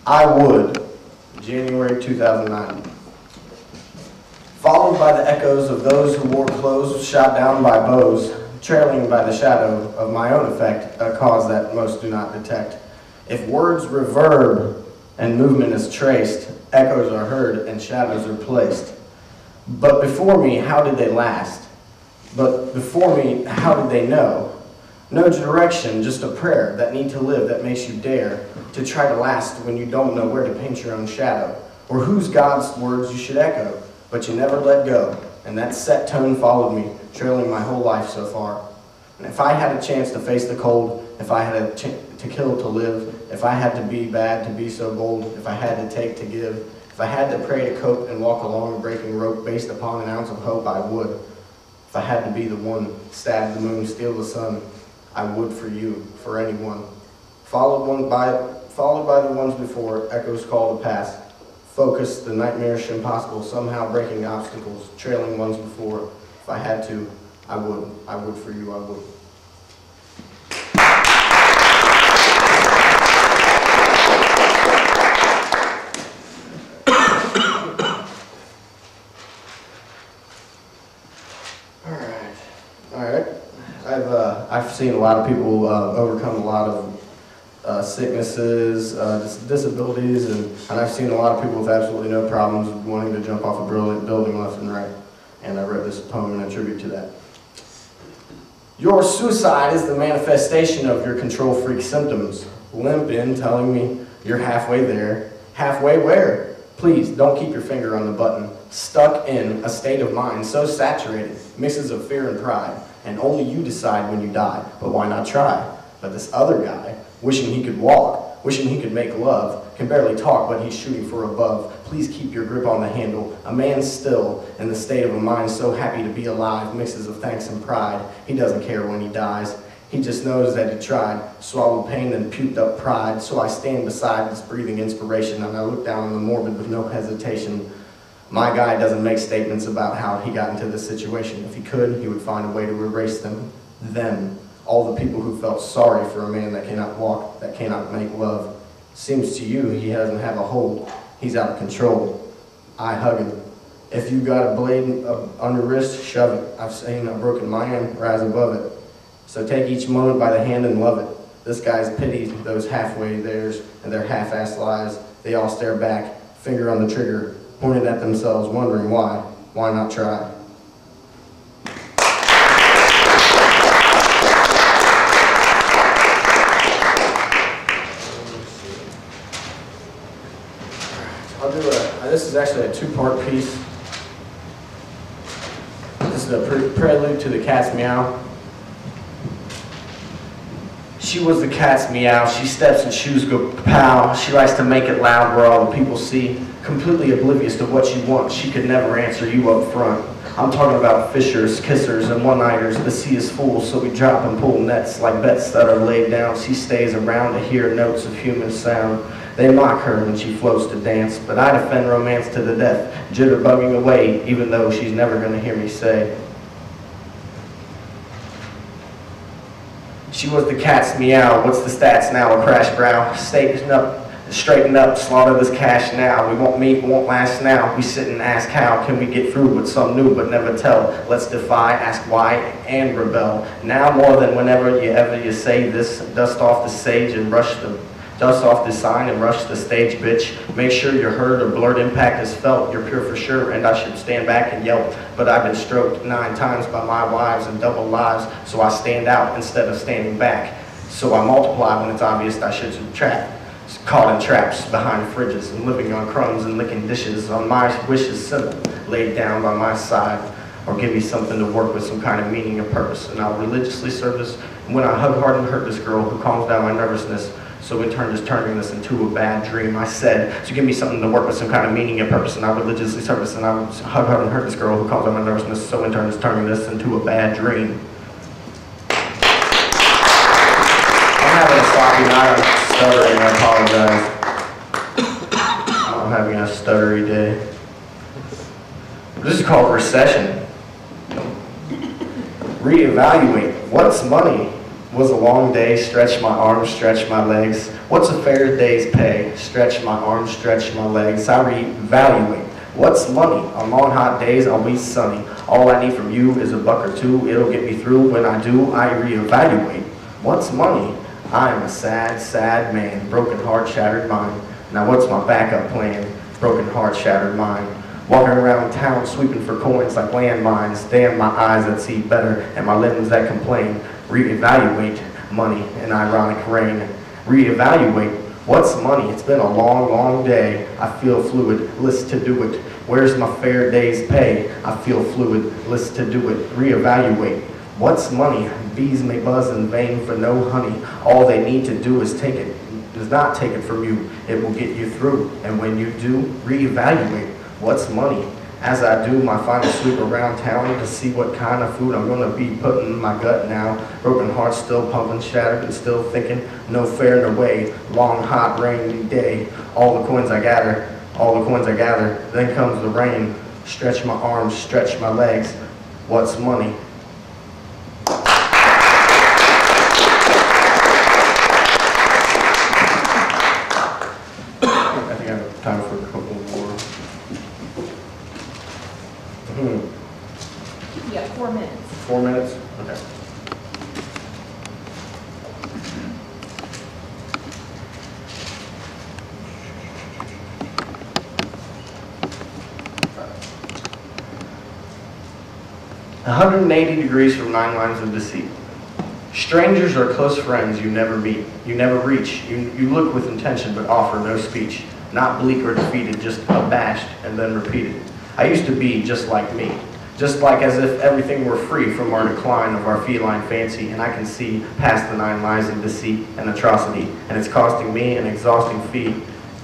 I Would, January 2009. Followed by the echoes of those who wore clothes shot down by bows, trailing by the shadow of my own effect, a cause that most do not detect. If words reverb and movement is traced, echoes are heard and shadows are placed. But before me, how did they last? But before me, how did they know? No direction, just a prayer that need to live that makes you dare to try to last when you don't know where to paint your own shadow, or whose God's words you should echo, but you never let go. And that set tone followed me, trailing my whole life so far. And if I had a chance to face the cold, if I had a chance to kill to live, if I had to be bad to be so bold, if I had to take to give, if I had to pray to cope and walk along a breaking rope based upon an ounce of hope, I would. If I had to be the one, stab the moon, steal the sun, I would for you, for anyone. Followed by the ones before, echoes call to pass. Focus, the nightmarish impossible, somehow breaking obstacles, trailing ones before. If I had to, I would for you, I would. All right. I've seen a lot of people overcome a lot of sicknesses, disabilities, and I've seen a lot of people with absolutely no problems wanting to jump off a building left and right. And I read this poem in a tribute to that. Your suicide is the manifestation of your control freak symptoms. Limp in, telling me you're halfway there. Halfway where? Please, don't keep your finger on the button. Stuck in a state of mind so saturated, mixes of fear and pride, and only you decide when you die, but why not try? But this other guy, wishing he could walk, wishing he could make love, can barely talk, but he's shooting for above. Please keep your grip on the handle. A man still, in the state of a mind so happy to be alive, mixes of thanks and pride. He doesn't care when he dies. He just knows that he tried, swallowed pain and puked up pride. So I stand beside this breathing inspiration, and I look down on the morbid with no hesitation. My guy doesn't make statements about how he got into this situation. If he could, he would find a way to erase them. Them, all the people who felt sorry for a man that cannot walk, that cannot make love. Seems to you he doesn't have a hold. He's out of control. I hug him. If you got a blade on your wrist, shove it. I've seen a broken man rise above it. So take each moment by the hand and love it. This guy's pity those halfway theirs and their half-assed lies. They all stare back, finger on the trigger, pointed at themselves, wondering why. Why not try? This is actually a two-part piece. This is a prelude to the cat's meow. She was the cat's meow. She steps and shoes go pow. She likes to make it loud where all the people see. Completely oblivious to what you want, she could never answer you up front. I'm talking about fishers, kissers, and one-nighters. The sea is full, so we drop and pull nets like bets that are laid down. She stays around to hear notes of human sound. They mock her when she floats to dance, but I defend romance to the death, jitterbugging away, even though she's never going to hear me say. She was the cat's meow. What's the stats now? A crash brow. Straighten up, slaughter this cash now. We won't meet, won't last now. We sit and ask how can we get through with some new but never tell. Let's defy, ask why, and rebel. Now more than whenever you say this, dust off the sage and rush the dust off the sign and rush the stage, bitch. Make sure you're heard or blurred impact is felt. You're pure for sure, and I should stand back and yelp. But I've been stroked 9 times by my wives and double lives, so I stand out instead of standing back. So I multiply when it's obvious I should subtract. Caught in traps behind fridges and living on crumbs and licking dishes. On my wishes simple, laid down by my side, or give me something to work with, some kind of meaning and purpose. And I'll religiously serve this. When I hug hard and hurt this girl who calms down my nervousness, so in turn is turning this into a bad dream. I said, so give me something to work with, some kind of meaning and purpose, and I religiously serve this. And I hug hard and hurt this girl who calms down my nervousness, so in turn is turning this into a bad dream. I'm having a sloppy night. I'm stuttering, I apologize. I'm having a stuttery day. This is called recession. Reevaluate. What's money? Was a long day, stretch my arms, stretch my legs. What's a fair day's pay? Stretch my arms, stretch my legs. I reevaluate. What's money? On long hot days, I'll be sunny. All I need from you is a buck or two. It'll get me through. When I do, I reevaluate. What's money? I am a sad, sad man. Broken heart, shattered mind. Now what's my backup plan? Broken heart, shattered mind. Walking around town, sweeping for coins like landmines. Damn my eyes that see better, and my limbs that complain. Reevaluate money in ironic rain. Reevaluate. What's money? It's been a long, long day. I feel fluid, list to do it. Where's my fair day's pay? I feel fluid, list to do it. Reevaluate. What's money? Bees may buzz in vain for no honey. All they need to do is take it. Does not take it from you. It will get you through. And when you do, reevaluate. What's money? As I do my final sweep around town to see what kind of food I'm going to be putting in my gut now. Broken heart still pumping, shattered and still thinking, no fair, no way. Long, hot, rainy day. All the coins I gather, then comes the rain. Stretch my arms, stretch my legs. What's money? I think I have time for a couple more. Yeah, 4 minutes. 4 minutes? Okay. "180 degrees from 9 lines of deceit. Strangers are close friends you never meet. You never reach. You look with intention but offer no speech. Not bleak or defeated, just abashed and then repeated. I used to be just like me. Just like as if everything were free from our decline of our feline fancy, and I can see past the 9 lies of deceit and atrocity, and it's costing me an exhausting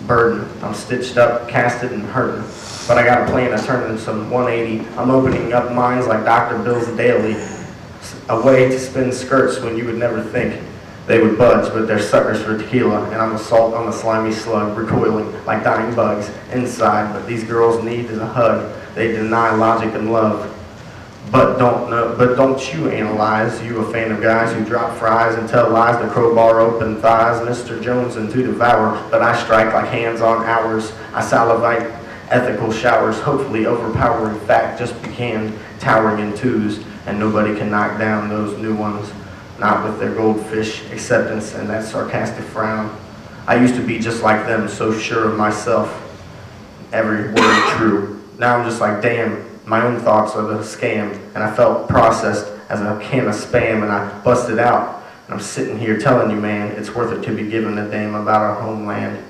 burden. I'm stitched up, casted, and hurting. But I got a plan to turn into some 180. I'm opening up minds like Dr. Bill's daily. A way to spin skirts when you would never think they would budge, but they're suckers for tequila, and I'm a salt on a slimy slug, recoiling like dying bugs inside. But these girls need is a hug. They deny logic and love. But don't you analyze, you a fan of guys who drop fries and tell lies to crowbar open thighs, Mr. Jones and to devour. But I strike like hands on hours. I salivate ethical showers, hopefully overpowering fact just began towering in twos, and nobody can knock down those new ones, not with their goldfish acceptance and that sarcastic frown. I used to be just like them, so sure of myself, every word true. Now I'm just like, damn, my own thoughts are the scam, and I felt processed as a can of spam, and I busted out. And I'm sitting here telling you, man, it's worth it to be given a damn about our homeland.